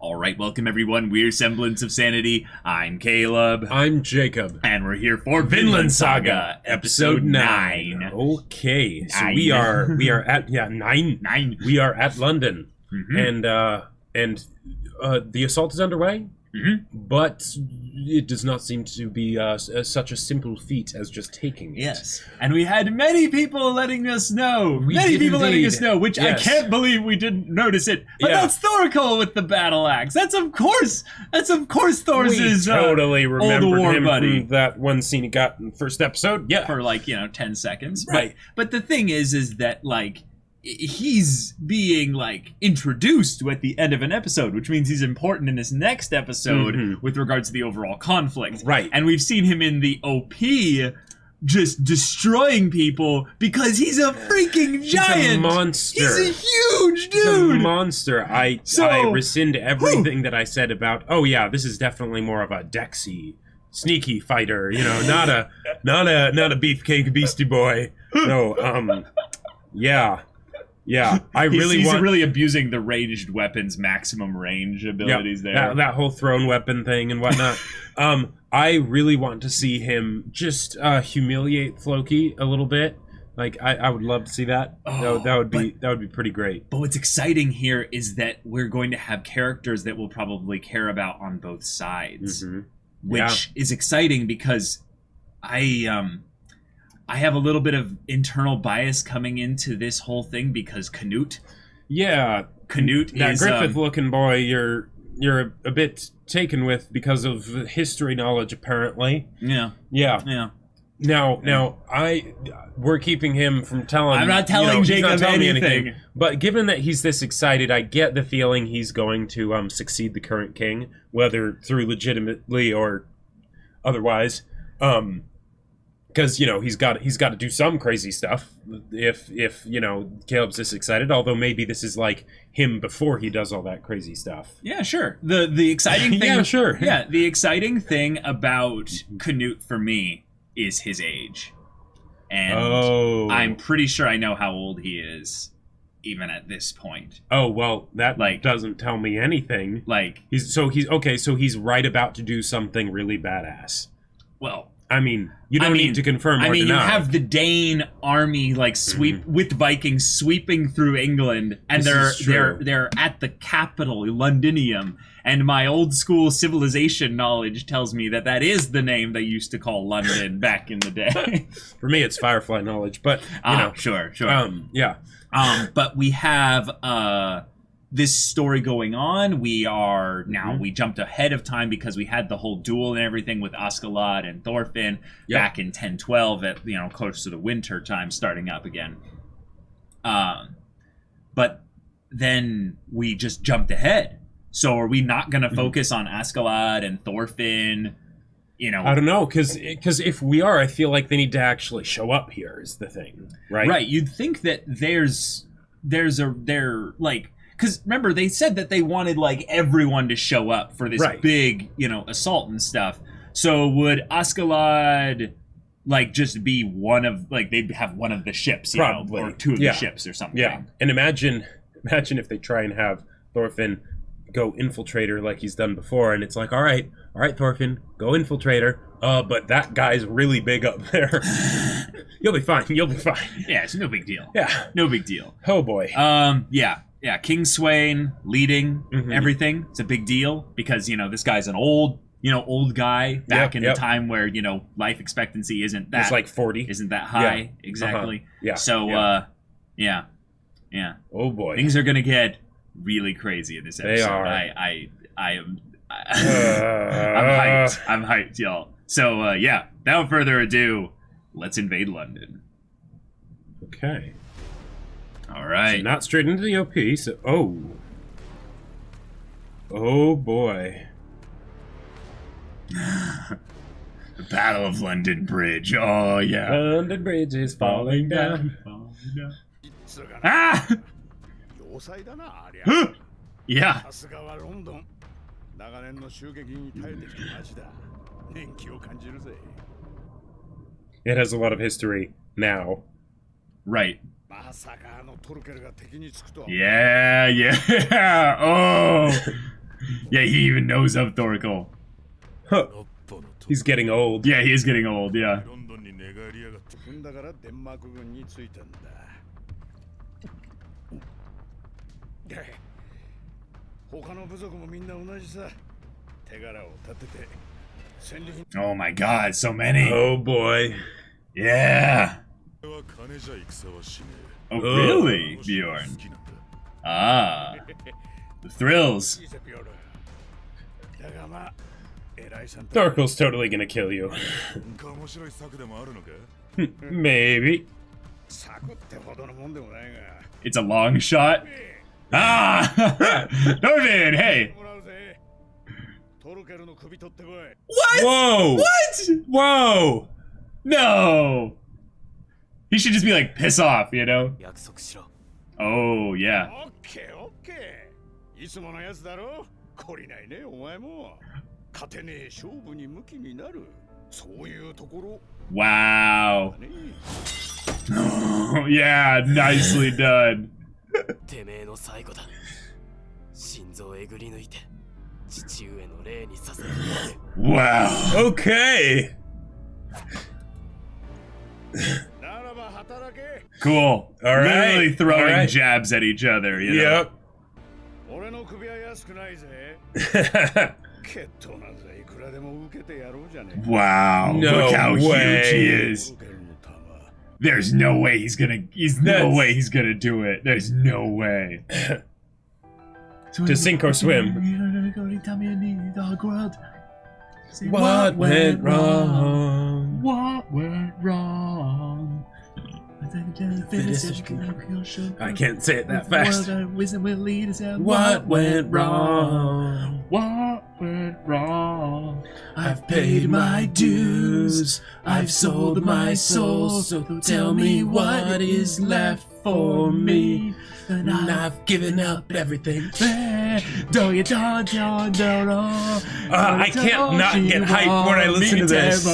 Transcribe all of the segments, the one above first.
All right, welcome everyone. We're Semblance of Sanity. I'm Caleb. I'm Jacob. And we're here for Vinland Saga, episode 9. Okay, so Nine. we are at 9. We are at London, and the assault is underway. But it does not seem to be such a simple feat as just taking it. Yes, and we had many people letting us know. Which Yes. I can't believe we didn't notice it. But that's Thorkell with the battle axe. That's of course Thor's We totally remembered war him buddy. from that one scene he got in the first episode. Yeah, For 10 seconds. Right. But the thing is that he's being introduced at the end of an episode, which means he's important in this next episode with regards to the overall conflict. Right. And we've seen him in the OP just destroying people because he's a freaking giant. He's a monster. He's a huge dude. He's a monster. I rescind everything that I said about. Oh yeah, this is definitely more of a Dexy, sneaky fighter. You know, not a beefcake beastie boy. No. Yeah, he's really abusing the ranged weapons maximum range abilities there. That whole thrown weapon thing and whatnot. I really want to see him just humiliate Floki a little bit. I would love to see that. That would be pretty great. But what's exciting here is that we're going to have characters that we'll probably care about on both sides, which is exciting because I have a little bit of internal bias coming into this whole thing because Canute. Yeah, Canute that is Griffith-looking boy. You're a bit taken with because of history knowledge, apparently. Yeah. Now, we're keeping him from telling. I'm not telling Jacob anything. But given that he's this excited, I get the feeling he's going to succeed the current king, whether through legitimately or otherwise. Because he's got to do some crazy stuff if Caleb's this excited. Although maybe this is like him before he does all that crazy stuff. Yeah, sure. The exciting thing. Yeah, sure. Yeah, the exciting thing about Canute for me is his age, and I'm pretty sure I know how old he is, even at this point. Oh well, that doesn't tell me anything. He's right about to do something really badass. Well. I mean, you don't need to confirm or deny. You have the Dane army sweep with Vikings sweeping through England, and they're at the capital, Londinium. And my old school civilization knowledge tells me that is the name they used to call London back in the day. For me, it's Firefly knowledge, but sure. But we have this story going on. We jumped ahead of time because we had the whole duel and everything with Askeladd and Thorfinn back in 1012 at close to the winter time starting up again. But then we just jumped ahead. So are we not going to focus on Askeladd and Thorfinn? I don't know, because if we are, I feel like they need to actually show up here is the thing, right? Right. You'd think that they're because remember, they said that they wanted everyone to show up for this big, assault and stuff. So would Askeladd just be one of they'd have one of the ships, probably, or two of the ships or something. Yeah, and imagine if they try and have Thorfinn go infiltrator like he's done before, and it's all right, Thorfinn, go infiltrator. But that guy's really big up there. You'll be fine. Yeah, it's no big deal. Yeah, no big deal. Oh boy. Yeah, King Swain leading everything. It's a big deal because, this guy's an old guy back in the time where, life expectancy isn't that... It's 40. Isn't that high. Yeah. Exactly. Yeah. So, yeah. Oh boy. Things are going to get really crazy in this episode. They are. I'm hyped, y'all. So, without further ado, let's invade London. Okay. All right. So not straight into the OP, so... Oh boy. The Battle of London Bridge. Oh, yeah. London Bridge is falling down. Ah! Yeah. It has a lot of history now. Right. Yeah. Oh. Yeah, he even knows of Thorkell. Huh. He's getting old. Yeah, he is getting old, yeah. だからデンマーク軍についたんだ。他の部族もみんな同じさ。手柄を立てて戦利品。Oh my god, so many. Oh boy. Yeah. Oh, really, Bjorn? Ah. The thrills. Thorkell's totally gonna kill you. Maybe. It's a long shot. Ah! Norvin, hey! What? Whoa! What? Whoa! No! He should just be like, piss off, you know? Oh, yeah. Wow. Yeah, nicely done. Wow. Okay. Cool. All right. Literally throwing All right. jabs at each other, you know? Yep. Wow. No Look how way. huge he is. There's no way he's gonna do it. There's no way. To sink or swim. What went wrong? What went wrong? I can't say it that fast. What went wrong? What went wrong? I've paid my dues. I've sold my soul. So tell me what is left for me. And I've given up everything. I can't not get hyped when I listen to this.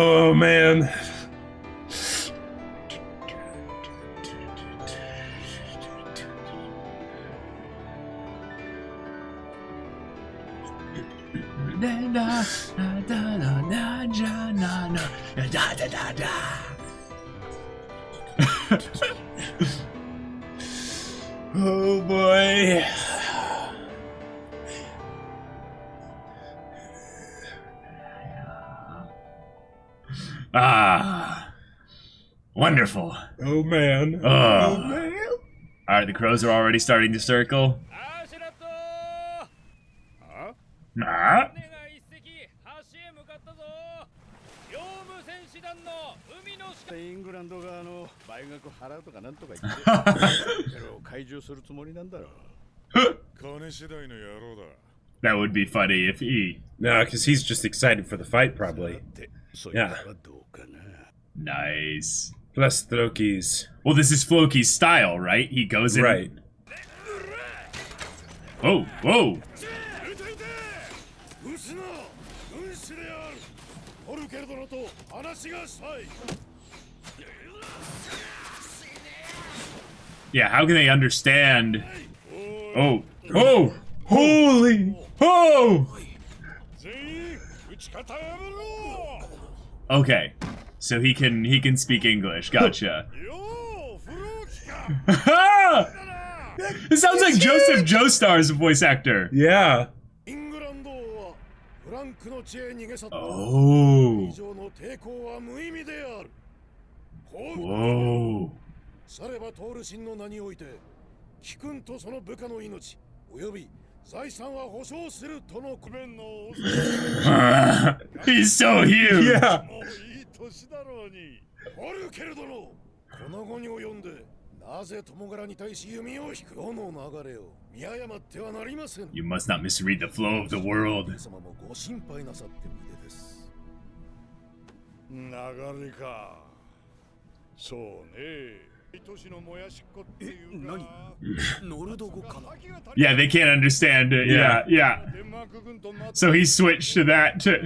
Oh man. Oh boy. Ah. Wonderful. Oh man. Oh man. Alright, the crows are already starting to circle. Ah. That would be funny if he... No, because he's just excited for the fight, probably. Yeah. Nice. Plus Loki's. Well, this is Floki's style, right? He goes in... Right. Whoa, whoa. Yeah, how can they understand? Oh, oh, holy, oh! Okay, so he can speak English. Gotcha. It sounds like Joseph Joestar's voice actor. Yeah. Oh. Whoa. されば通る神の名において、貴君とその部下の命および財産は保証するとのコメントを。He's so huge. Yeah. もういい年だろうに。おるけれどの、この後に及んで、なぜ友柄に対し弓を引く世の流れを見誤ってはなりません。You must not misread the flow of the world. 様もご心配なさっておいでです。流れか。そうね。Yeah, they can't understand it. Yeah, yeah. So he switched to that too.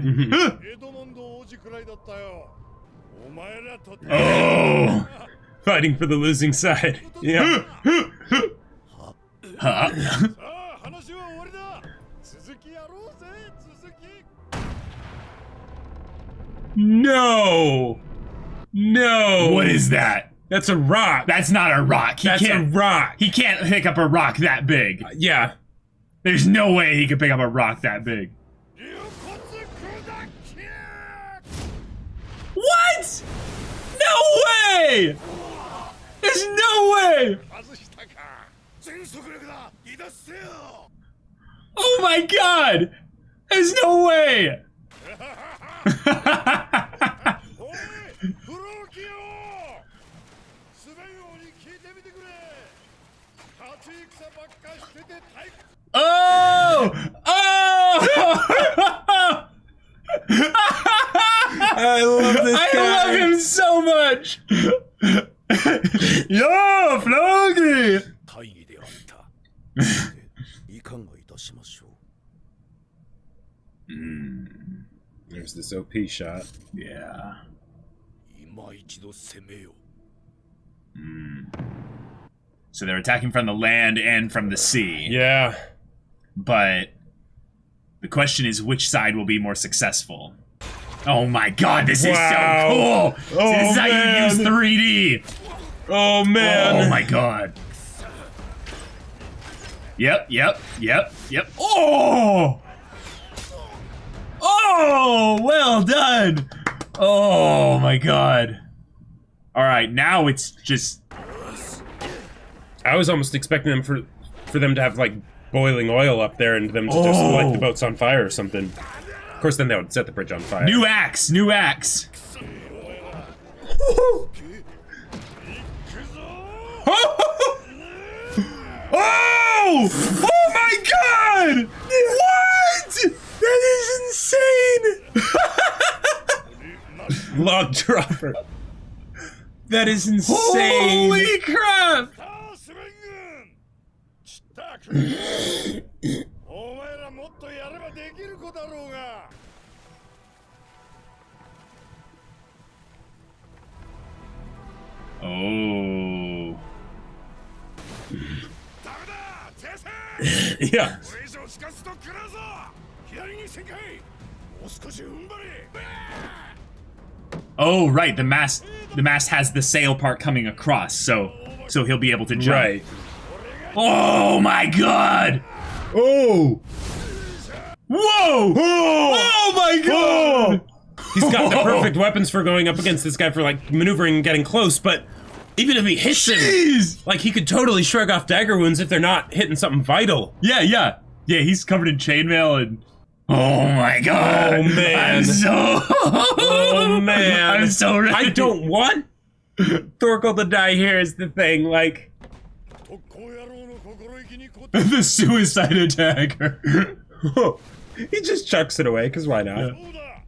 Oh! Fighting for the losing side. Yeah. No! No! What is that? That's a rock. That's not a rock. That's a rock. He can't pick up a rock that big. Yeah. There's no way he could pick up a rock that big. What? No way! There's no way! Oh my god! There's no way! Oh! Oh! I love this guy. I love him so much! Yo, Flogi! There's this OP shot. Yeah. So they're attacking from the land and from the sea. Yeah. But the question is, which side will be more successful? Oh my god, this is so cool! Oh, This is how man. you use 3D! Oh man. Oh my god. Yep. Oh! Oh, well done! Oh my god. Alright, now it's just... I was almost expecting them for them to have like boiling oil up there and them to just light the boats on fire or something. Of course, then they would set the bridge on fire. New axe! New axe! Oh! Oh my god! What? That is insane! Log dropper. That is insane. Holy crap! Oh. Yeah. Oh, right. The mast has the sail part coming across, so he'll be able to jump. Right. Oh my god! Oh. Whoa! Oh my god! He's got the perfect weapons for going up against this guy for like maneuvering and getting close, but even if he hits him, like he could totally shrug off dagger wounds if they're not hitting something vital. Yeah, he's covered in chainmail and... Oh my god! Oh man! I'm so... Oh man! I'm so ready. I don't want Thorkell to die here is the thing, like... The suicide attacker. He just chucks it away, because why not? Yeah.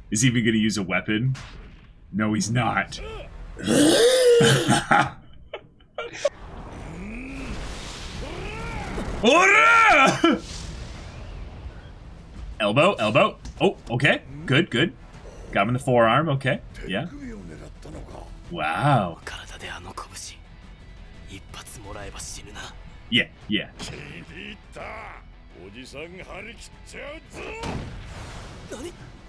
Is he even gonna use a weapon? No, he's not. Elbow. Oh, okay. Good. Got him in the forearm, okay. Yeah. Wow. Yeah.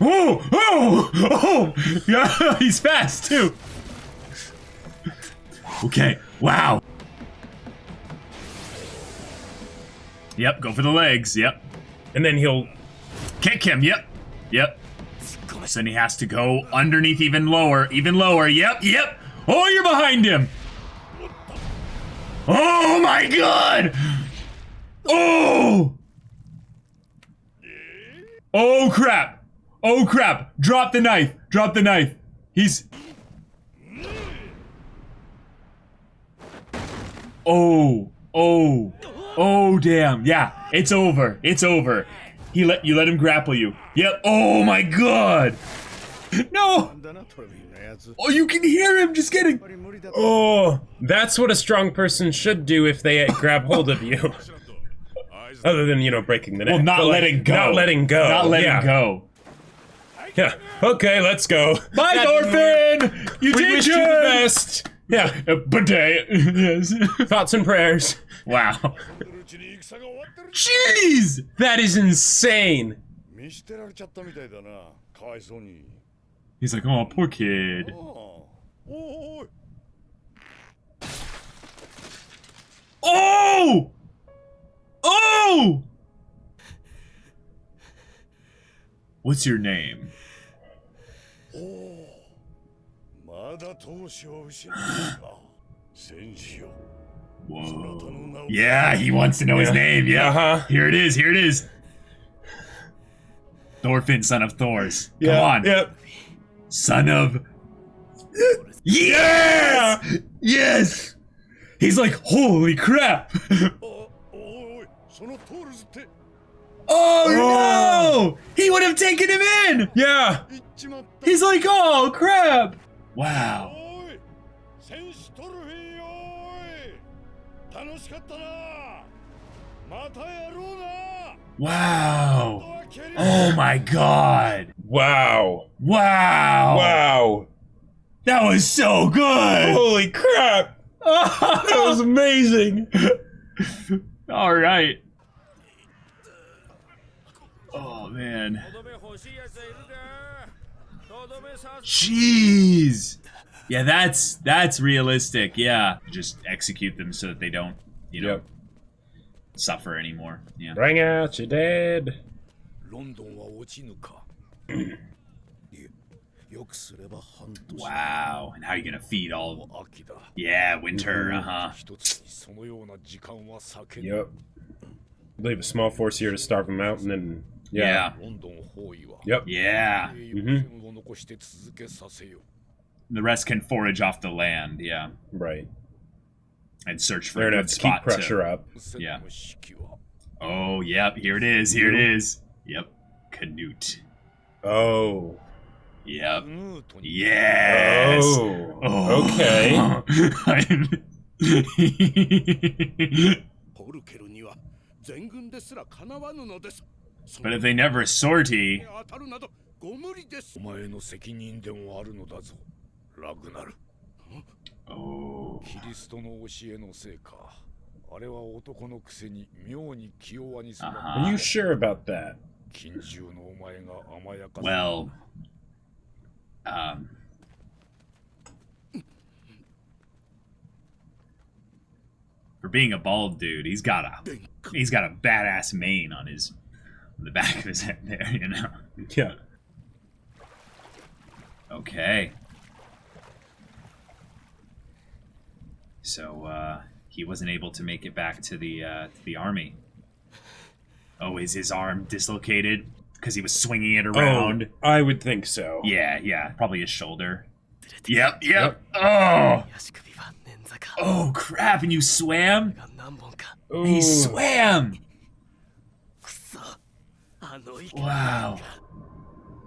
Oh! Yeah, he's fast too. Okay. Wow. Yep. Go for the legs. Yep. And then he'll Kick him. Yep. So then he has to go underneath even lower. Yep. Oh, you're behind him. Oh my god. Oh crap. Drop the knife. He's... Oh damn. Yeah, it's over. You let him grapple you. Yep. Oh my god. No! Oh, you can hear him. Just kidding. Oh, that's what a strong person should do if they grab hold of you. Other than, you know, breaking the neck. Well, not But, like, letting go. Not letting go. Not letting yeah. go. Yeah. Okay, let's go. Bye, Thorfinn! You We did wish you the best. Yeah. Bidet. Yes. Thoughts and prayers. Wow. Jeez! That is insane. He's like, oh, poor kid. Oh! Oh! What's your name? Whoa. Yeah, he wants to know his name. Yeah. Uh-huh. Here it is. Here it is. Thorfinn, son of Thors. Yeah. Come on. Yep. Son of... Yes! Yes! He's like, holy crap! Oh no! He would have taken him in! Yeah. He's like, oh crap! Wow. Wow. Oh my god. Wow. Wow. Wow. That was so good! Holy crap. That was amazing. Alright. Oh man. Jeez. Yeah, that's realistic. Yeah. Just execute them so that they don't, you know, Yep. suffer anymore. Yeah. Bring out your dead. Wow. And how are you gonna feed all? Yeah, winter. Uh-huh. Yep. Leave a small force here to starve them out, and then Yeah. Yep. Yeah. Mm-hmm. The rest can forage off the land. Yeah. Right. And search for They're a gonna good have to keep spot pressure up. Yeah. Oh, yep. Here it is. Here it is. Yep. Canute. Oh. Yep. Yes. Oh. Okay. But if they never sortie, oh. Are you sure about that? Well, for being a bald dude, he's got a badass mane on the back of his head there, you know. Yeah. Okay. So he wasn't able to make it back to the army. Oh, is his arm dislocated because he was swinging it around? Oh, I would think so. Yeah, probably his shoulder. Yep. Oh. Oh crap! And you swam? Ooh. He swam. Wow.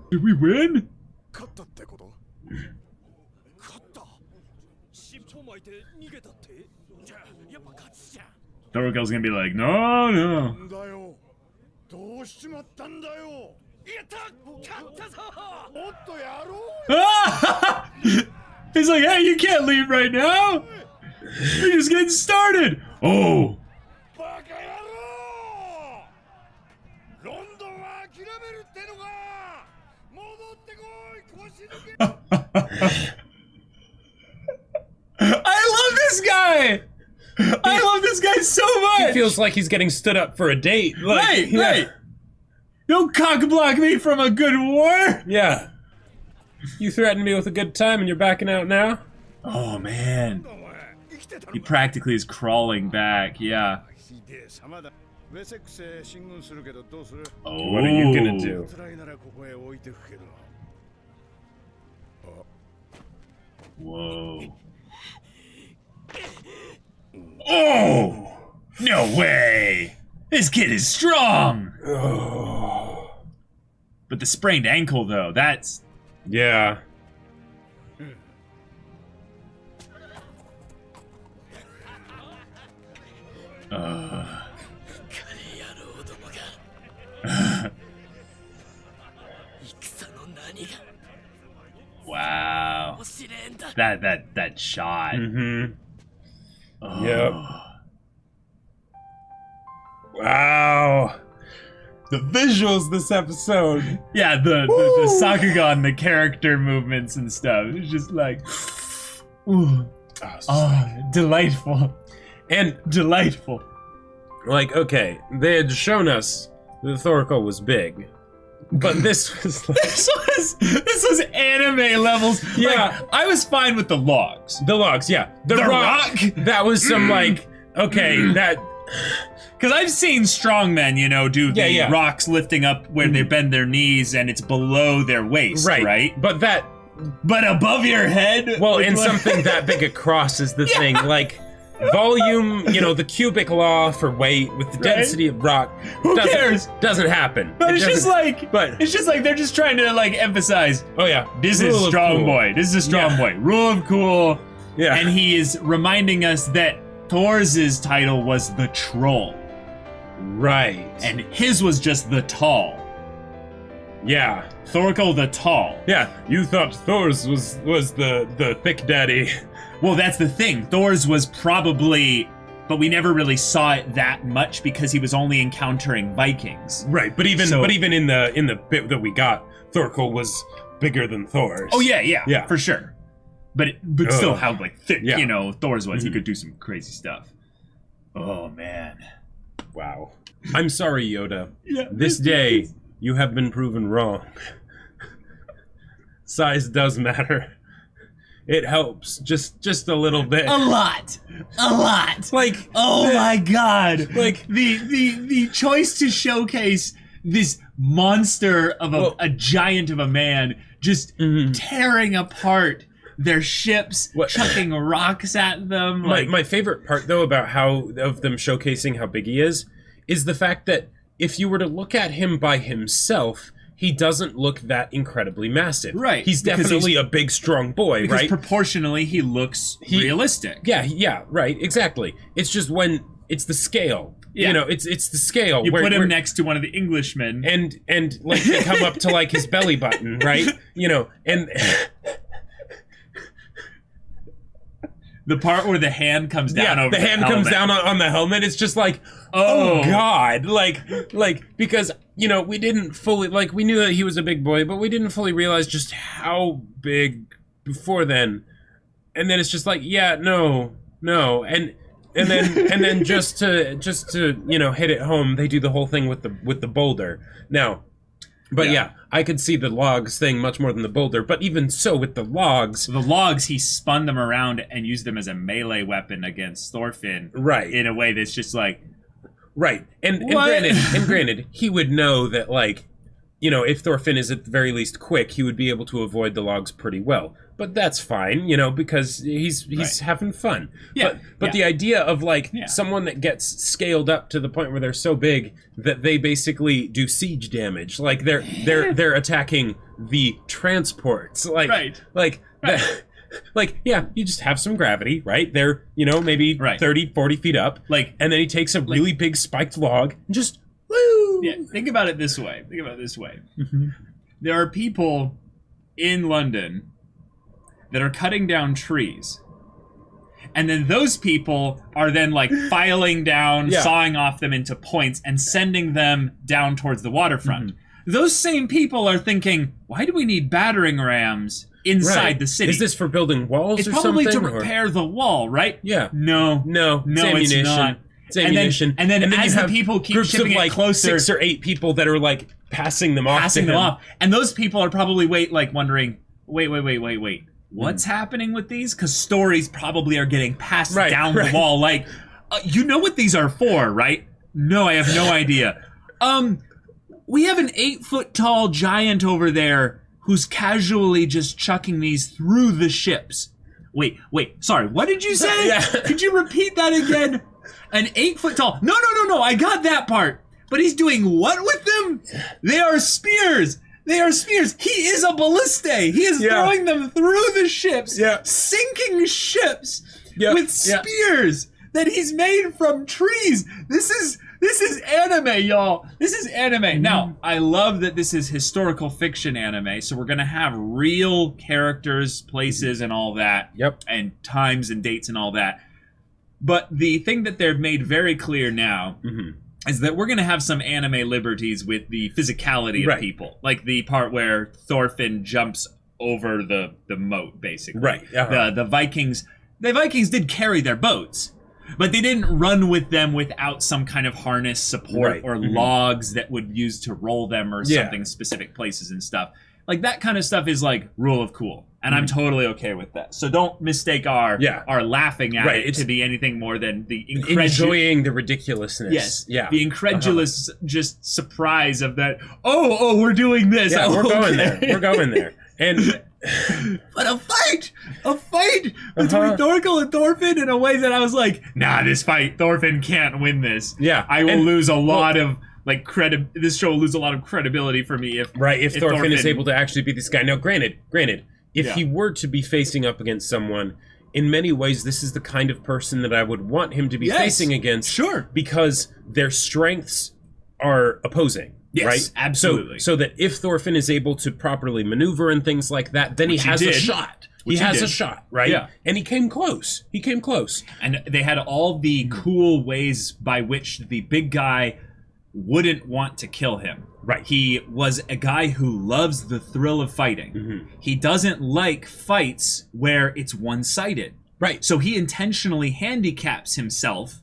Did we win? Thorkell's gonna be like, no. He's like, hey, you can't leave right now. We're just getting started. Oh. I love this guy. I love this guy so much. He feels like he's getting stood up for a date. Like, Right. Don't cock block me from a good war. Yeah. You threatened me with a good time and you're backing out now? Oh man. He practically is crawling back, yeah. Oh. What are you gonna do? Whoa. Oh! No way! This kid is strong! Oh. But the sprained ankle, though, that's Yeah. Wow. That shot. Mm-hmm. Oh. Yep. Wow. The visuals this episode. Yeah, the Sakugan, the character movements and stuff. It's just like, ooh, delightful. And Delightful. like, okay, they had shown us that Thorkell was big. But this was like, this was anime levels. Yeah. Like, I was fine with the logs. the logs, yeah. The rock. That was some like, okay, that. Because I've seen strongmen, you know, do the Yeah. rocks lifting up where they bend their knees and it's below their waist, right? But that, But above your head? well, with and what- something that big across is the thing. Like, volume, you know, the cubic law for weight with the density of rock. Who cares? Doesn't happen. But It it's just doesn't- like, but- it's just like they're just trying to like emphasize, oh yeah, this Rule is of strong cool. boy. This is a strong Yeah. boy. Rule of cool. Yeah. And he is reminding us that Thor's title was the troll. Right. And his was just the tall. Yeah. Thorkell the tall. Yeah. You thought Thor's was the thick daddy. Well, that's the thing. Thor's was probably, but we never really saw it that much because he was only encountering Vikings. Right. But even So- in the bit that we got, Thorkell was bigger than Thor's. Oh yeah, Yeah. for sure. But still, Ugh. how like thick, Yeah. you know, Thor's was. He Mhm. could do some crazy stuff. Oh man. Wow. I'm sorry, Yoda. Yeah. This day, you have been proven wrong. Size does matter. It helps, just a little bit. A lot. Like, Oh my god. Like- the choice to showcase this monster of a giant of a man just tearing apart their ships, What- chucking rocks at them. my favorite part though about how of them showcasing how big he is the fact that if you were to look at him by himself, he doesn't look that incredibly massive. Right, He's because definitely a big, strong boy, because right? proportionally he looks realistic. Yeah, right, exactly. It's just when it's the scale. Yeah. You know, it's the scale. You where, put him where- next to one of the Englishmen. and like they come up to like his belly button, right? You know, and The part where the hand comes down over the hand comes helmet. down on the helmet. It's just like, Oh. oh God, like because you know we didn't fully like we knew that he was a big boy, but we didn't fully realize just how big before then. And then it's just like, yeah, no, and then just to you know hit it home, they do the whole thing with the boulder now. But yeah, I could see the logs thing much more than the boulder. But even so, with the logs, The logs, he spun them around and used them as a melee weapon against Thorfinn. right, In a way that's just like, right, and What? granted, he would know that like, you know, if Thorfinn is at the very least quick, he would be able to avoid the logs pretty well. But that's fine, you know, because he's Right. having fun. Yeah, But yeah. the idea of like Yeah. someone that gets scaled up to the point where they're so big that they basically do siege damage, like they're attacking the transports, like Right. like Right. that. Like, yeah, you just have some gravity, right? They're, you know, maybe Right. 30, 40 feet up. like, And then he takes a really big spiked log and just, woo! yeah, think about it this way. There are people in London that are cutting down trees. And then those people are then like filing down, Yeah. sawing off them into points and sending them down towards the waterfront. Those same people are thinking, why do we need battering rams inside Right. the city? Is this for building walls It's or probably something? to or- repair the wall, right? Yeah. No. No, No, it's it's ammunition. not. It's ammunition. And then you as the have people keep groups shipping of it like closer- 6 or 8 people that are like passing them off Passing to them him. off. And those people are probably wondering, wait. What's happening with these? Because stories probably are getting passed Right, down right. the wall. Like, you know what these are for, right? No, I have no idea. We have an 8-foot tall giant over there who's casually just chucking these through the ships. Wait. Sorry, what did you say? Yeah. Could you repeat that again? An 8-foot tall. No. I got that part. But he's doing what with them? They are spears. They are spears. He is a ballista. He is throwing them through the ships, sinking ships with spears that he's made from trees. This is anime, y'all. This is anime. Now, I love that this is historical fiction anime, so we're gonna have real characters, places, and all that. Yep. And times and dates and all that. But the thing that they've made very clear now is that we're going to have some anime liberties with the physicality of people. Like the part where Thorfinn jumps over the moat, basically. Right. The Vikings did carry their boats, but they didn't run with them without some kind of harness support or logs that would use to roll them or something specific places and stuff. Like that kind of stuff is like rule of cool. And I'm totally okay with that. So don't mistake our laughing at it to be anything more than the enjoying the ridiculousness. Yes. Yeah. The incredulous just surprise of that. Oh, we're doing this. Yeah, we're going there. We're going there. And but a fight between Thorkell and Thorfinn in a way that I was like, nah, this fight, Thorfinn can't win this. Yeah. I will lose a lot of this show will lose a lot of credibility for me if Thorfinn is able to actually beat this guy. Now, granted, if he were to be facing up against someone, in many ways, this is the kind of person that I would want him to be facing against. Sure. Because their strengths are opposing. Yes, right? Absolutely. So that if Thorfinn is able to properly maneuver and things like that, then he has a shot. He has a shot, right? Yeah. And he came close. And they had all the cool ways by which the big guy wouldn't want to kill him. Right. He was a guy who loves the thrill of fighting. He doesn't like fights where it's one-sided. Right. So he intentionally handicaps himself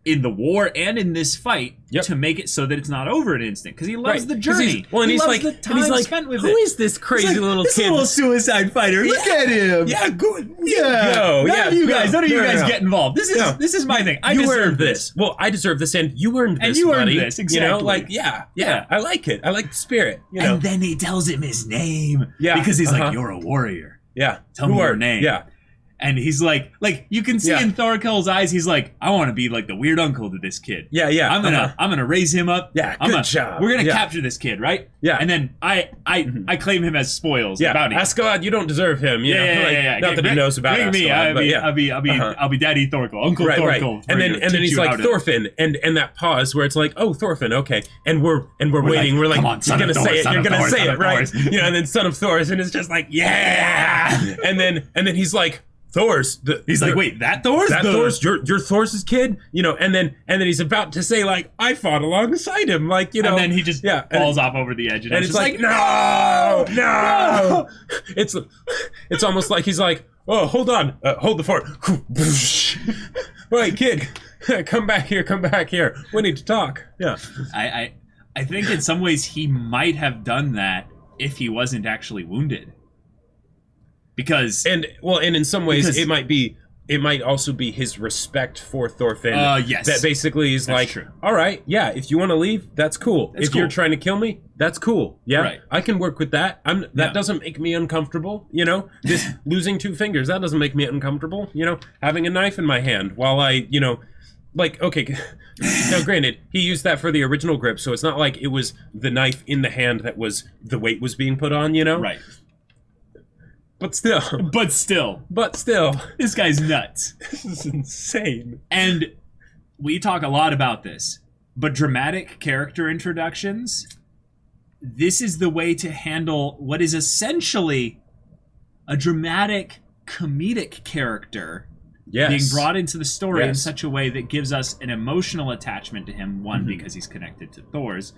in the war and in this fight to make it so that it's not over an instant, because he loves the journey. He's loves the time spent with who is this crazy little this kid? Little suicide fighter. Look at him. Yeah, good. None of you guys get involved. This is my thing. I deserve this. Well, I deserve this, and you earned this. And you buddy. earned this, exactly. Yeah. I like it. I like the spirit. And then he tells him his name. Yeah. Because he's like, you're a warrior. Yeah. Tell me your name. Yeah. And he's like you can see in Thorkell's eyes, he's like, I want to be like the weird uncle to this kid. Yeah. I'm gonna raise him up. Yeah, good job. We're gonna capture this kid, right? Yeah. And then I claim him as spoils. Yeah. Bounty. Ascalon, you don't deserve him. Yeah. Not that he knows about me. Ascalon, I'll be Daddy Thorkell, Uncle Thorkell. And then he's like Thorfinn, and that pause where it's like, oh, Thorfinn, okay, and we're waiting. We're like, you're gonna say it, right? And then Son of Thor's, and it's just like, yeah. and then he's like, Thor's. He's like, wait, that Thor's? That Thor's? You're Thor's kid? And then he's about to say, like, I fought alongside him, like, And then he just falls off over the edge, and it's like, no. It's almost like he's like, oh, hold on, hold the fort. Right, kid, come back here. We need to talk. Yeah. I think in some ways he might have done that if he wasn't actually wounded. Because in some ways it might also be his respect for Thorfinn. Yes. That basically is like, true. All right, yeah, if you want to leave, that's cool. If you're trying to kill me, that's cool. Yeah, right. I can work with that. That doesn't make me uncomfortable. This losing 2 fingers, that doesn't make me uncomfortable. Having a knife in my hand while I, like, okay. Now, granted, he used that for the original grip, so it's not like it was the knife in the hand that was the weight was being put on. Right. But still. This guy's nuts. This is insane. And we talk a lot about this, but dramatic character introductions, this is the way to handle what is essentially a dramatic comedic character being brought into the story in such a way that gives us an emotional attachment to him. One, because he's connected to Thor's,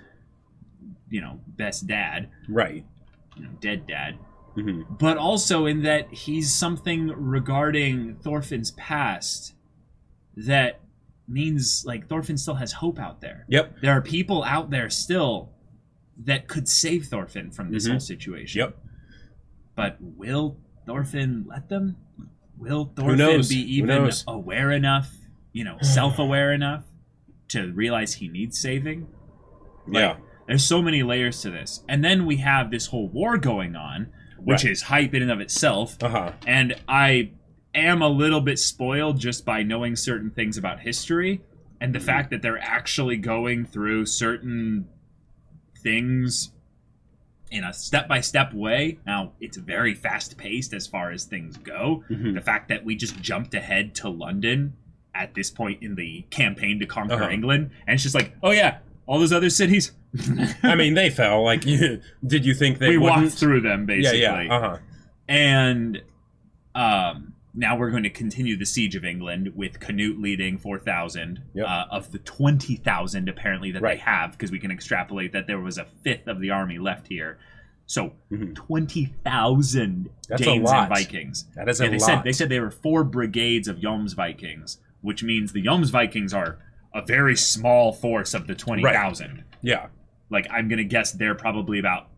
best dad. Right. Dead dad. But also in that he's something regarding Thorfinn's past that means like Thorfinn still has hope out there. Yep. There are people out there still that could save Thorfinn from this whole situation. Yep. But will Thorfinn let them? Will Thorfinn be even aware enough, self-aware enough to realize he needs saving? There's so many layers to this. And then we have this whole war going on, which is hype in and of itself. And I am a little bit spoiled just by knowing certain things about history and the fact that they're actually going through certain things in a step-by-step way. Now, it's very fast-paced as far as things go. Mhm. The fact that we just jumped ahead to London at this point in the campaign to conquer England, and it's just like, oh yeah, all those other cities. I mean, they fell. Like, did you think they we wouldn't? walked through them, basically. Yeah. And now we're going to continue the siege of England with Canute leading 4,000 of the 20,000 apparently that they have, because we can extrapolate that there was a fifth of the army left here. So 20,000 Danes and Vikings. That is a lot. lot. They said there were 4 brigades of Jomsvikings, which means the Jomsvikings are a very small force of the 20,000. Yeah. Like, I'm going to guess they're probably about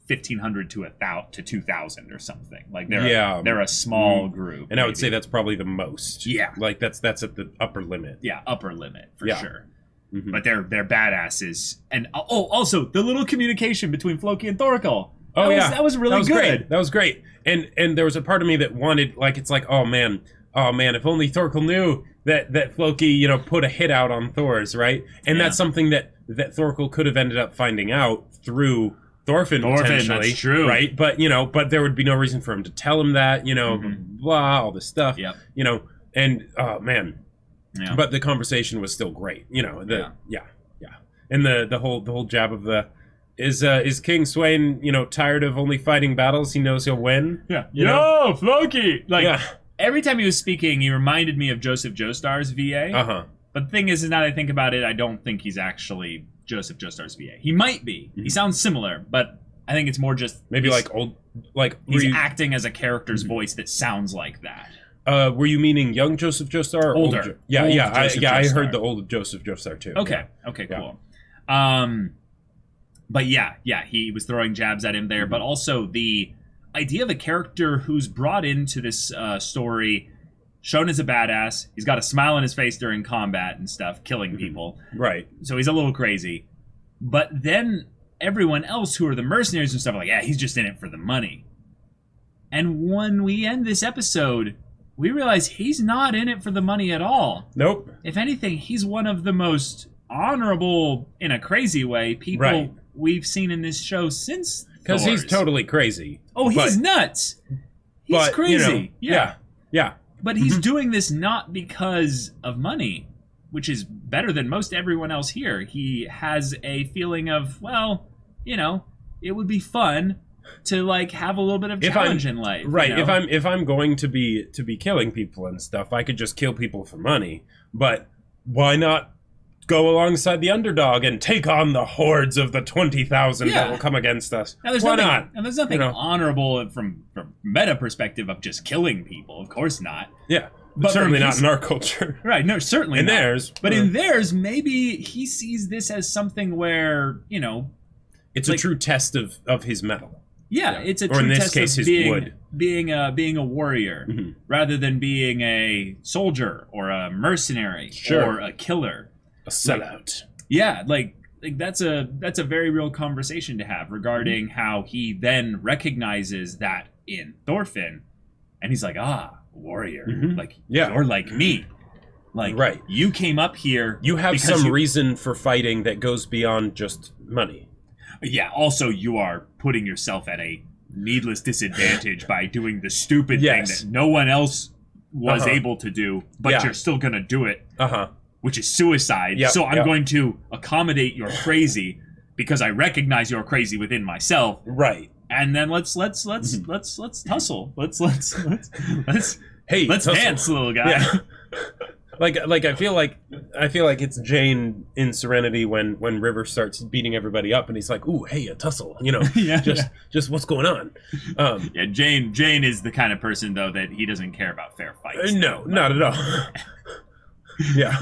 1,500 to 2,000 or something. Like, they're a small group. And I would say that's probably the most. Yeah. Like, that's at the upper limit. Yeah, upper limit, for sure. Mm-hmm. But they're badasses. And, also, the little communication between Floki and Thorkell. That was really good. Great. That was great. And there was a part of me that wanted, like, it's like, oh man, if only Thorkell knew that Floki, put a hit out on Thor's, right? And that's something that Thorkell could have ended up finding out through Thorfinn potentially. That's true. Right? But, but there would be no reason for him to tell him that, blah, all this stuff. Yep. And, oh, man. Yeah. But the conversation was still great, Yeah. And the whole jab of the... Is King Sweyn, tired of only fighting battles he knows he'll win? Yeah. Floki! Like, every time he was speaking, he reminded me of Joseph Joestar's VA. But the thing is now that I think about it, I don't think he's actually Joseph Joestar's VA. He might be. He sounds similar, but I think it's more just... Maybe he's acting as a character's voice that sounds like that. Were you meaning young Joseph Joestar? Or Older. Old I heard the old Joseph Joestar too. Okay, cool. But he was throwing jabs at him there, but also the idea of a character who's brought into this story, shown as a badass. He's got a smile on his face during combat and stuff, killing people. Right. So he's a little crazy. But then everyone else who are the mercenaries and stuff are like, yeah, he's just in it for the money. And when we end this episode, we realize he's not in it for the money at all. Nope. If anything, he's one of the most honorable, in a crazy way, people we've seen in this show since because he's totally crazy. Oh, he's nuts. He's crazy. Yeah. But he's doing this not because of money, which is better than most everyone else here. He has a feeling of, well, it would be fun to have a little bit of challenge in life. Right. If I'm going to be killing people and stuff, I could just kill people for money. But why not go alongside the underdog and take on the hordes of the 20,000 that will come against us? Why not? And there's nothing honorable from meta perspective of just killing people. Of course not. Yeah. But certainly not in our culture. Right. No, certainly in not. Theirs. But in theirs, maybe he sees this as something where, it's a true test of his mettle. Yeah, it's a or true in this test case, of his wood. being a warrior rather than being a soldier or a mercenary or a killer. A sellout. That's a very real conversation to have regarding how he then recognizes that in Thorfinn, and he's like, warrior, you're like me, you came up here, you have some reason for fighting that goes beyond just money. Yeah. Also, you are putting yourself at a needless disadvantage by doing the stupid thing that no one else was able to do, but you're still gonna do it. Which is suicide. Yep, so I'm going to accommodate your crazy because I recognize you're crazy within myself. Right. And then let's tussle. Let's tussle. dance, little guy. Yeah. I feel like it's Jane in Serenity when River starts beating everybody up and he's like, ooh, hey, a tussle. Just what's going on? Jane is the kind of person though that he doesn't care about fair fights. No, not at all. Yeah.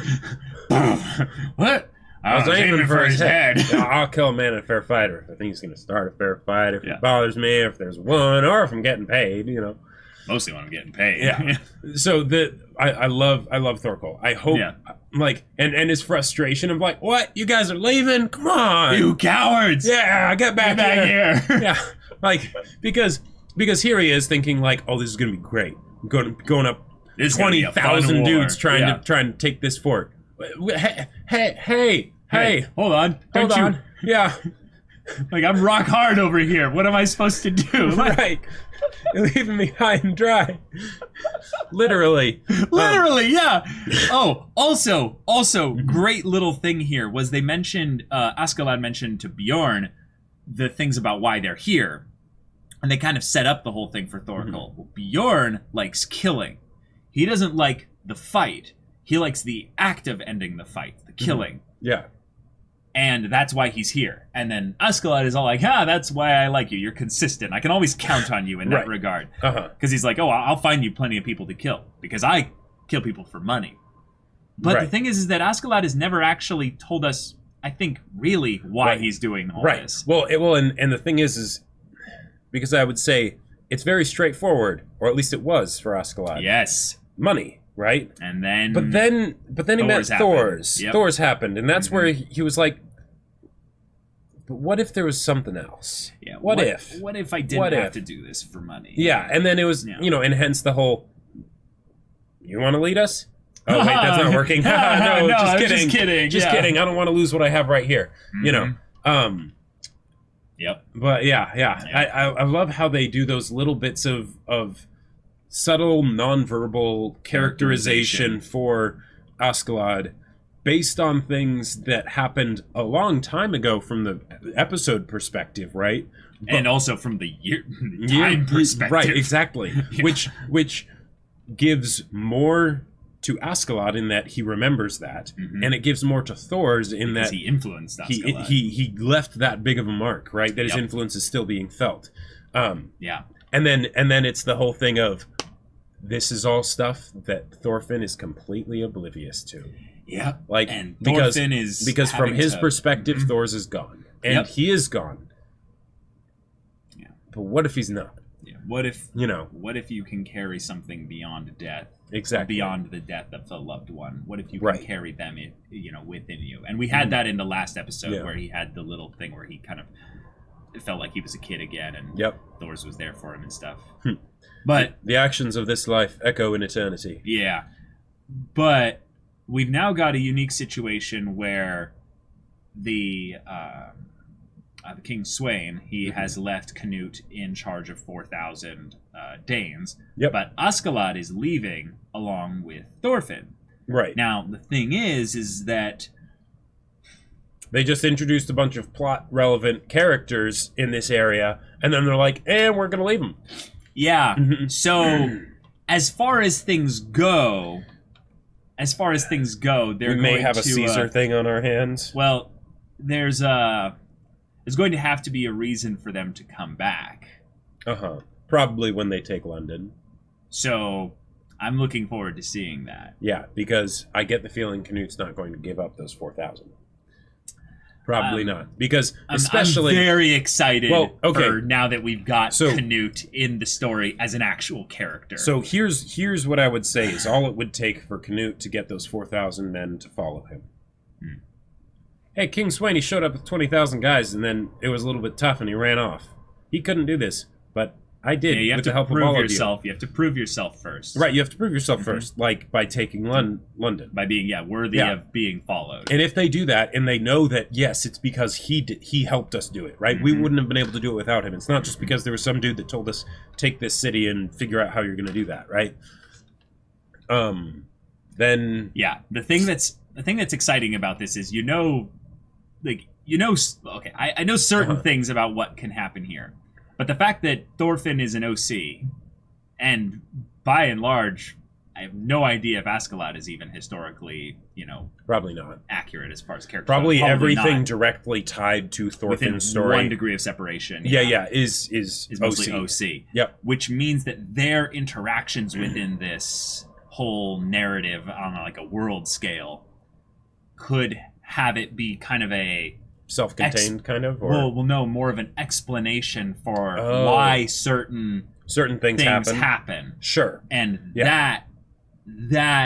What? I was aiming for his head. I'll kill a man in a fair fight, or if I think he's going to start a fair fight, if it bothers me, if there's one, or if I'm getting paid, Mostly when I'm getting paid. Yeah. So I love Thorkell. I hope and his frustration of what? You guys are leaving? Come on. You cowards. Yeah, get back here. Yeah. Because here he is thinking oh, this is going to be great. I'm going up 20,000 dudes trying to take this fort. Hey! Hold on. Yeah. Like, I'm rock hard over here. What am I supposed to do? Like, Right. You're leaving me high and dry. Literally. literally, yeah. Oh, also, great little thing here was they mentioned, Askeladd mentioned to Bjorn the things about why they're here. And they kind of set up the whole thing for Thorkell. Well, Bjorn likes killing. He doesn't like the fight. He likes the act of ending the fight, the killing. Yeah. And that's why he's here. And then Askeladd is all like, that's why I like you. You're consistent. I can always count on you in that regard. Because he's like, I'll find you plenty of people to kill. Because I kill people for money. But the thing is that Askeladd has never actually told us, I think, really why he's doing all this. Well, and the thing is because I would say it's very straightforward, or at least it was for Askeladd. Yes. Money. Right, and then but then he met Thor's. Yep. Thor's happened, and that's where he was like, "But what if there was something else? Yeah, what if? What if I didn't have to do this for money? Yeah, and then it was, and hence the whole. You want to lead us? Oh wait, that's not working. no, just kidding. Just kidding. I don't want to lose what I have right here. Yep. But yeah. I love how they do those little bits of subtle nonverbal characterization for Askeladd based on things that happened a long time ago from the episode perspective, right? And also from the time perspective. Right, exactly. Yeah. Which gives more to Askeladd in that he remembers that, and it gives more to Thor's in that he influenced Askeladd. He left that big of a mark, right? That his influence is still being felt. Yeah. And then it's the whole thing of this is all stuff that Thorfinn is completely oblivious to. Yeah. Like, and because Thorfinn is from his perspective, Thor's is gone. And he is gone. Yeah. But what if he's not? Yeah. What if you can carry something beyond death? Exactly. Beyond the death of the loved one. What if you can carry them within you? And we had that in the last episode where he had the little thing where he kind of felt like he was a kid again, and Thor's was there for him and stuff. But the actions of this life echo in eternity. Yeah. But we've now got a unique situation where the King Sweyn, he has left Canute in charge of 4,000 Danes. But Askeladd is leaving along with Thorfinn. Right. Now, the thing is that they just introduced a bunch of plot-relevant characters in this area, and then they're like, we're going to leave them. Yeah. So, as far as things go, we may have a Caesar thing on our hands. Well, there's going to have to be a reason for them to come back. Probably when they take London. So, I'm looking forward to seeing that. Yeah, because I get the feeling Canute's not going to give up those 4,000. Probably not, because especially I'm very excited for now that we've got Canute in the story as an actual character. So here's what I would say is all it would take for Canute to get those 4,000 men to follow him. Hey, King Sweyn, he showed up with 20,000 guys, and then it was a little bit tough, and he ran off. He couldn't do this, but I did. You have to help prove all yourself. You have to prove yourself first. Right, you have to prove yourself first, like by taking London. By being, worthy of being followed. And if they do that, and they know that, yes, it's because he helped us do it, right? We wouldn't have been able to do it without him. It's not just because there was some dude that told us, take this city and figure out how you're going to do that, right? Then... Yeah, the thing that's exciting about this is, I know certain things about what can happen here. But the fact that Thorfinn is an OC, and by and large, I have no idea if Askeladd is even historically, probably not accurate as far as character. Probably everything not. Directly tied to Thorfinn's story. 1 degree of separation. Is mostly OC. Yep. Which means that their interactions within this whole narrative on like a world scale could have it be kind of a self-contained kind of, or no, more of an explanation for why certain things happen. Sure. And that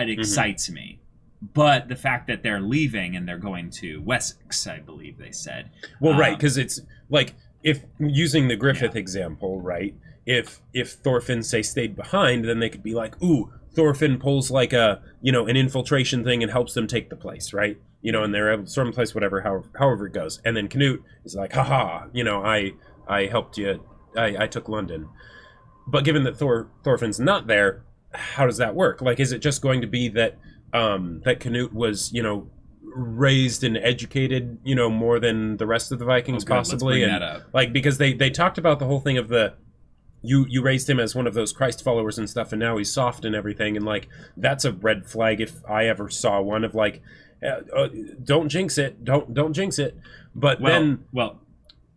excites me. But the fact that they're leaving and they're going to Wessex, I believe they said. Well, right, because it's like, if using the Griffith example, right? If Thorfinn, say, stayed behind, then they could be like, ooh, Thorfinn pulls like a, an infiltration thing and helps them take the place, right? And they're able to storm the place, whatever, however it goes. And then Canute is like, haha, I helped you, I took London. But given that Thorfinn's not there, how does that work? Like, is it just going to be that that Canute was, raised and educated, more than the rest of the Vikings possibly? Let's bring that up. Like, because they talked about the whole thing of the, you raised him as one of those Christ followers and stuff, and now he's soft and everything, and like, that's a red flag if I ever saw one of like, don't jinx it, don't jinx it. But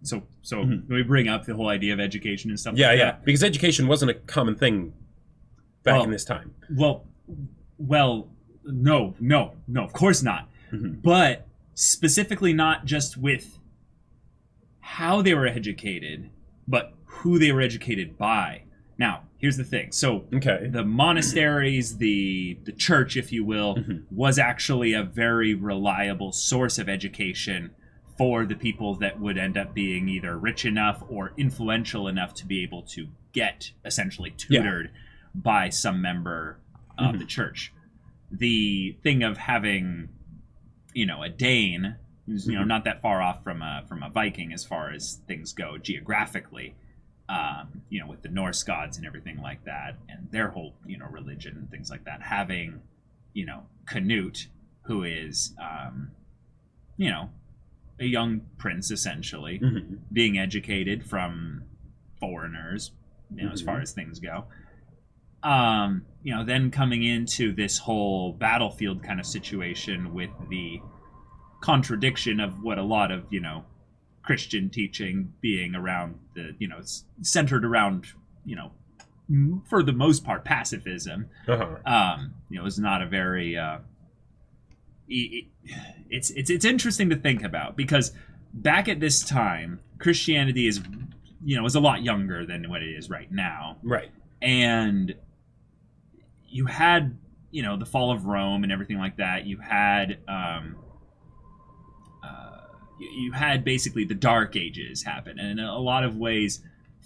so let me bring up the whole idea of education and stuff. Yeah, like yeah, that. because education wasn't a common thing back in this time. Well, no, of course not. Mm-hmm. But specifically not just with how they were educated, but who they were educated by. Now, here's the thing. So the monasteries, the church, if you will, was actually a very reliable source of education for the people that would end up being either rich enough or influential enough to be able to get essentially tutored by some member of the church. The thing of having, a Dane who's, not that far off from a Viking as far as things go geographically, with the Norse gods and everything like that, and their whole, religion and things like that. Having, Canute, who is, a young prince essentially, being educated from foreigners, as far as things go. Then coming into this whole battlefield kind of situation with the contradiction of what a lot of, Christian teaching being around the, centered around, for the most part, pacifism. Is not a very, it's interesting to think about, because back at this time, Christianity is, is a lot younger than what it is right now. Right. And you had, the fall of Rome and everything like that. You had, basically the Dark Ages happen, and in a lot of ways,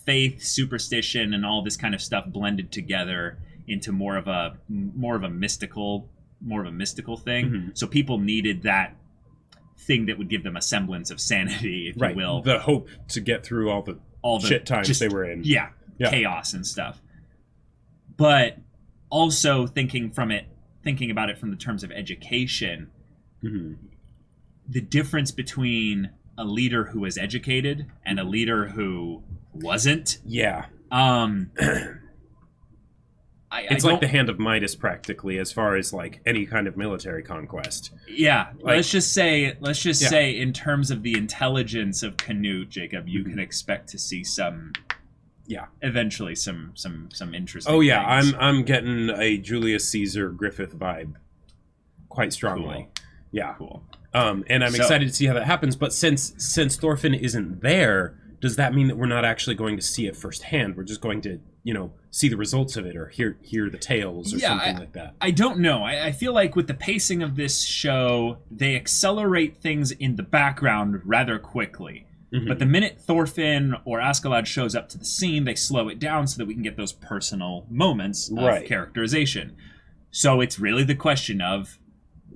faith, superstition, and all this kind of stuff blended together into more of a mystical thing. So people needed that thing that would give them a semblance of sanity, if you will, the hope to get through all the shit times they were in. Yeah, chaos and stuff. But also thinking about it from the terms of education, the difference between a leader who was educated and a leader who wasn't. Yeah. It's like the hand of Midas, practically, as far as like any kind of military conquest. Yeah, let's just say, in terms of the intelligence of Canute, Jacob, you can expect to see eventually some interesting. Oh yeah, things. I'm getting a Julius Caesar Griffith vibe, quite strongly. Cool. Yeah, cool. And I'm excited to see how that happens. But since Thorfinn isn't there, does that mean that we're not actually going to see it firsthand? We're just going to, see the results of it, or hear the tales, or something like that. I don't know. I feel like with the pacing of this show, they accelerate things in the background rather quickly. But the minute Thorfinn or Askeladd shows up to the scene, they slow it down so that we can get those personal moments of characterization. So it's really the question of,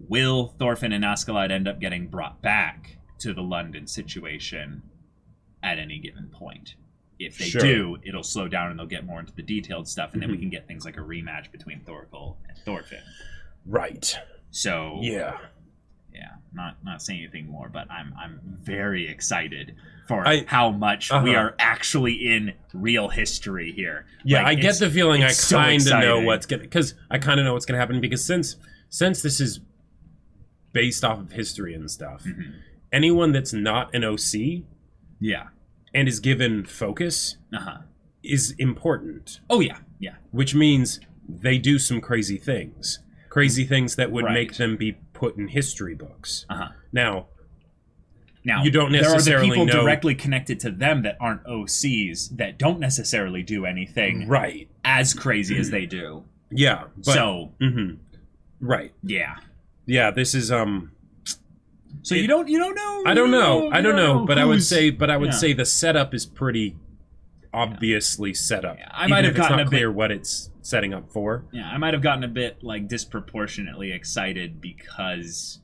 will Thorfinn and Askeladd end up getting brought back to the London situation at any given point? If they do, it'll slow down and they'll get more into the detailed stuff, and then we can get things like a rematch between Thorkell and Thorfinn. Right. So yeah, not saying anything more, but I'm very excited for how much we are actually in real history here. Yeah, I get the feeling I kind of know what's gonna happen, because since this is based off of history and stuff, anyone that's not an OC, and is given focus, is important. Oh yeah, which means they do some crazy things that would make them be put in history books. Now you don't necessarily there are the people know directly connected to them that aren't OCs that don't necessarily do anything as crazy as they do. Yeah. But, so right. Yeah. This is So you don't know. I don't know. But I would say the setup is pretty obviously set up. Yeah, I might have gotten not a clear bit, what it's setting up for. Yeah, I might have gotten a bit like disproportionately excited because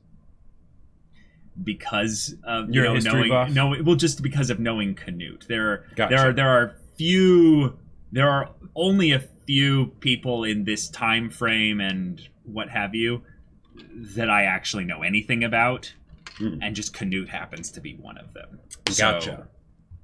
of You're a history buff? just because of knowing Canute. Gotcha. There are only a few people in this time frame and what have you that I actually know anything about, and just Canute happens to be one of them. Gotcha. So,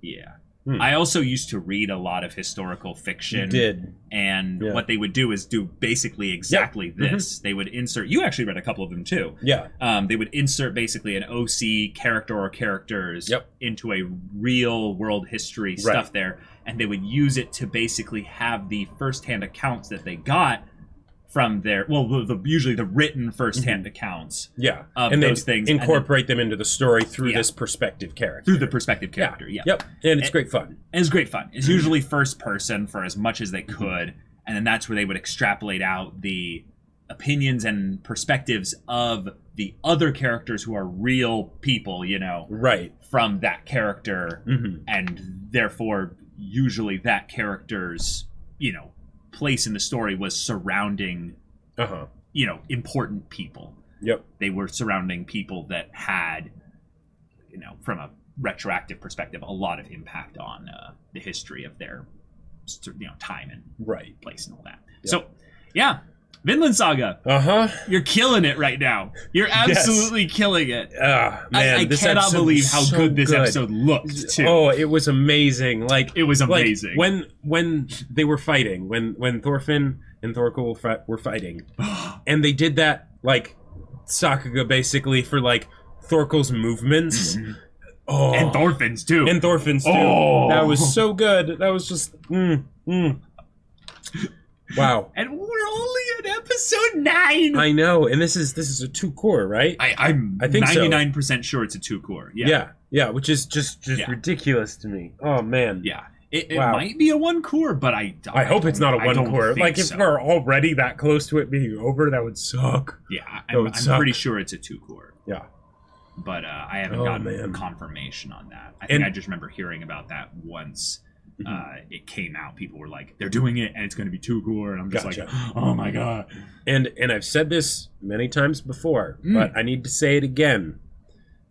yeah. I also used to read a lot of historical fiction. You did. And what they would do is do basically exactly this. They would insert... You actually read a couple of them, too. Yeah. They would insert basically an OC character or characters into a real world history stuff there. And they would use it to basically have the first-hand accounts that they got from their... Well, usually the written first-hand accounts of and those things. Incorporate them into the story through this perspective character. Through the perspective character, Yep. And it's great fun. And it's great fun. It's usually first person for as much as they could. And then that's where they would extrapolate out the opinions and perspectives of the other characters who are real people, from that character. And therefore, usually that character's, place in the story was surrounding, important people. Yep. They were surrounding people that had, from a retroactive perspective, a lot of impact on the history of their, time and place and all that. Yep. So, yeah, Vinland Saga. You're killing it right now. You're absolutely killing it. Man, I cannot believe how good this episode looked, too. Oh, it was amazing. It was amazing. When they were fighting, when Thorfinn and Thorkell were fighting, and they did that, Sakuga basically for, Thorkell's movements. Oh. And Thorfinn's, too. Oh. That was so good. That was just... Wow. And we're only at episode 9. I know, and this is a 2-core, right? I think 99% sure it's a 2-core. Yeah, which is just ridiculous to me. Oh man. Yeah. It might be a 1-core, but I hope it's not a 1-core. If we're already that close to it being over, that would suck. Yeah, I'm pretty sure it's a 2-core. Yeah. But I haven't gotten confirmation on that. I think I just remember hearing about that once. It came out. People were like, they're doing it and it's going to be 2-core, and I'm just like, oh my god. And I've said this many times before, but I need to say it again.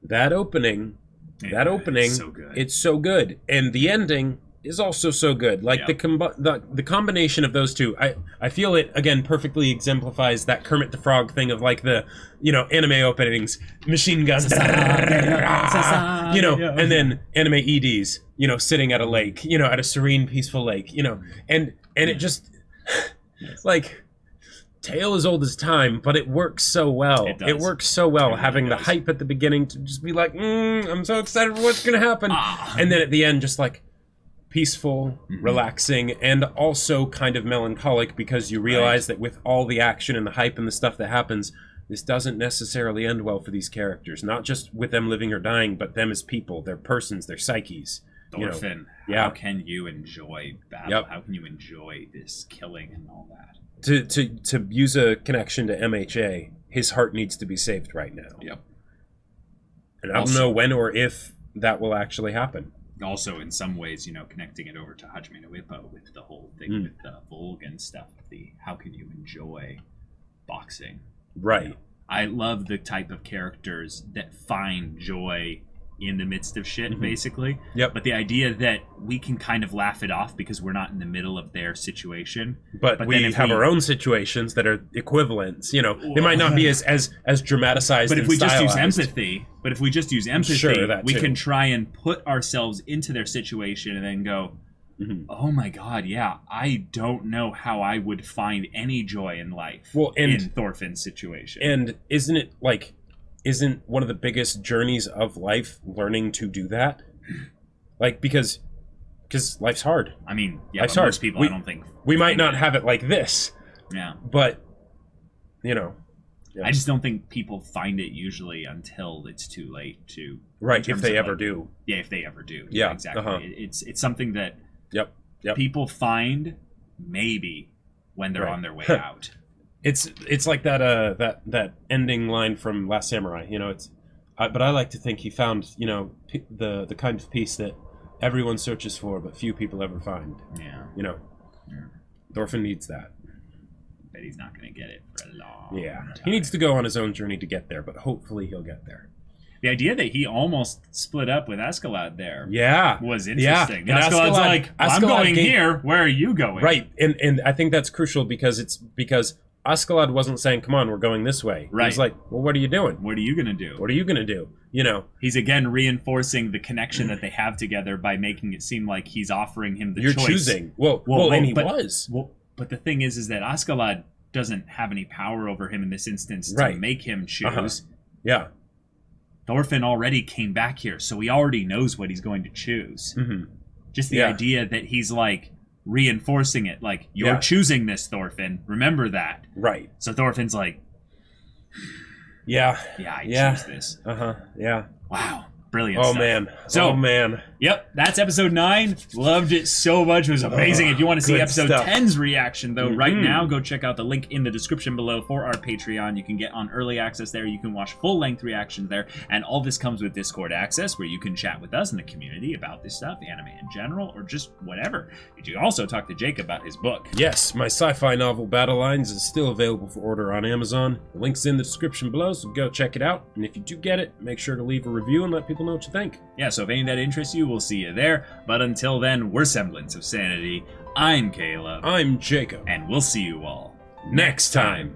That opening, it's so good. It's so good, and the ending is also so good. The combination of those two, I feel it again perfectly exemplifies that Kermit the Frog thing of the anime openings, machine guns, and then anime EDs, sitting at a lake, at a serene, peaceful lake, and it just tale as old as time, but it works so well. It works so well, having the hype at the beginning to just be like, I'm so excited for what's gonna happen, and then at the end, just peaceful, relaxing, and also kind of melancholic, because you realize that with all the action and the hype and the stuff that happens, this doesn't necessarily end well for these characters. Not just with them living or dying, but them as people, their persons, their psyches. Thorfinn, how can you enjoy battle? Yep. How can you enjoy this killing and all that? To use a connection to MHA, his heart needs to be saved right now. Yep. And I don't know when or if that will actually happen. Also, in some ways, connecting it over to Hajime no Ippo with the whole thing with the Volg and stuff. How can you enjoy boxing? Right. I love the type of characters that find joy in the midst of shit, basically. Yep. But the idea that we can kind of laugh it off because we're not in the middle of their situation. But we have our own situations that are equivalents. They might not be as dramatized. But if we stylized. just use empathy, Sure, we can try and put ourselves into their situation and then go, oh my god, yeah, I don't know how I would find any joy in life in Thorfinn's situation. And isn't one of the biggest journeys of life learning to do that? Because life's hard. I mean, life's but hard. Most people, I don't think... We might not have it like this. Yeah. But, I just don't think people find it usually until it's too late to... Right, if they ever do. Yeah, if they ever do. Yeah, exactly. It's something that people find maybe when they're on their way out. It's like that ending line from Last Samurai. But I like to think he found the kind of peace that everyone searches for, but few people ever find. Yeah. You know, Yeah. Thorfinn needs that. But he's not going to get it for a long Yeah, time. he needs to go on his own journey to get there, but hopefully he'll get there. The idea that he almost split up with Askeladd there Yeah, was interesting. Yeah. And Askeladd's like, I'm Askeladd going gave- here. Where are you going? Right, and I think that's crucial because Askeladd wasn't saying, "Come on, we're going this way." Right. He was like, "Well, what are you doing? What are you going to do? What are you going to do?" You know. He's again reinforcing the connection that they have together by making it seem like he's offering him the You're choice. choosing. Well, and he was. Well, but the thing is that Askeladd doesn't have any power over him in this instance to Right. make him choose. Uh-huh. Yeah. Thorfinn already came back here, so he already knows what he's going to choose. Mm-hmm. Just the Yeah. idea that he's like reinforcing it, like, you're Yeah. choosing this, Thorfinn. Remember that. Right. So Thorfinn's like, Yeah. yeah, I Yeah. choose this. Yeah. Wow. Brilliant Oh stuff. man. So- oh man. Yep, that's episode 9. Loved it so much. It was amazing. If you want to see good episode stuff. 10's reaction, though, right Mhm. now, go check out the link in the description below for our Patreon. You can get on early access there. You can watch full-length reactions there. And all this comes with Discord access, where you can chat with us in the community about this stuff, anime in general, or just whatever. You can also talk to Jake about his book. Yes, my sci-fi novel Battle Lines is still available for order on Amazon. The link's in the description below, so go check it out. And if you do get it, make sure to leave a review and let people know what you think. Yeah, so if any of that interests you, we'll see you there. But until then, we're Semblance of Sanity. I'm Caleb. I'm Jacob. And we'll see you all Next time.